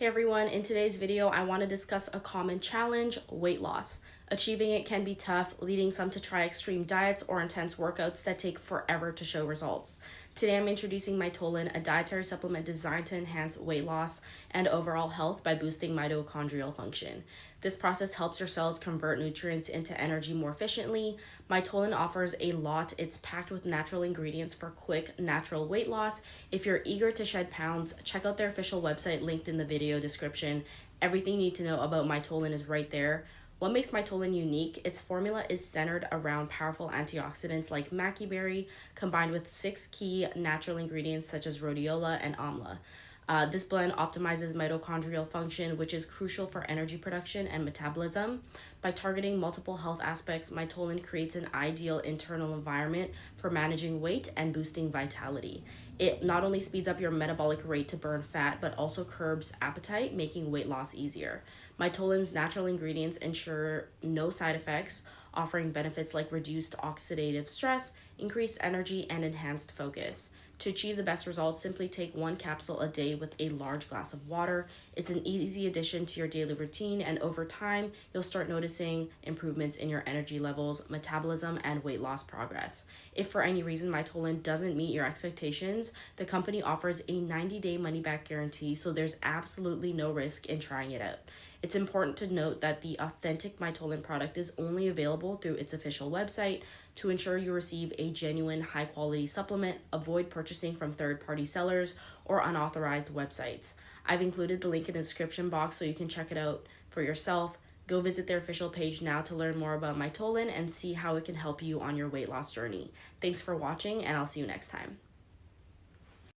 Hey everyone, in today's video, I want to discuss a common challenge, weight loss. Achieving it can be tough, leading some to try extreme diets or intense workouts that take forever to show results. Today I'm introducing Mitolyn, a dietary supplement designed to enhance weight loss and overall health by boosting mitochondrial function. This process helps your cells convert nutrients into energy more efficiently. Mitolyn offers a lot. It's packed with natural ingredients for quick, natural weight loss. If you're eager to shed pounds, check out their official website linked in the video description. Everything you need to know about Mitolyn is right there. What makes Mitolyn unique? Its formula is centered around powerful antioxidants like maca berry, combined with 6 key natural ingredients such as rhodiola and amla. This blend optimizes mitochondrial function, which is crucial for energy production and metabolism. By targeting multiple health aspects, Mitolyn creates an ideal internal environment for managing weight and boosting vitality. It not only speeds up your metabolic rate to burn fat, but also curbs appetite, making weight loss easier. Mitolyn's natural ingredients ensure no side effects, offering benefits like reduced oxidative stress, increased energy, and enhanced focus. To achieve the best results, simply take 1 capsule a day with a large glass of water. It's an easy addition to your daily routine, and over time, you'll start noticing improvements in your energy levels, metabolism, and weight loss progress. If for any reason Mitolyn doesn't meet your expectations, the company offers a 90-day money-back guarantee, so there's absolutely no risk in trying it out. It's important to note that the authentic Mitolyn product is only available through its official website. To ensure you receive a genuine, high-quality supplement, avoid purchasing from third-party sellers or unauthorized websites. I've included the link in the description box so you can check it out for yourself. Go visit their official page now to learn more about Mitolyn and see how it can help you on your weight loss journey. Thanks for watching, and I'll see you next time.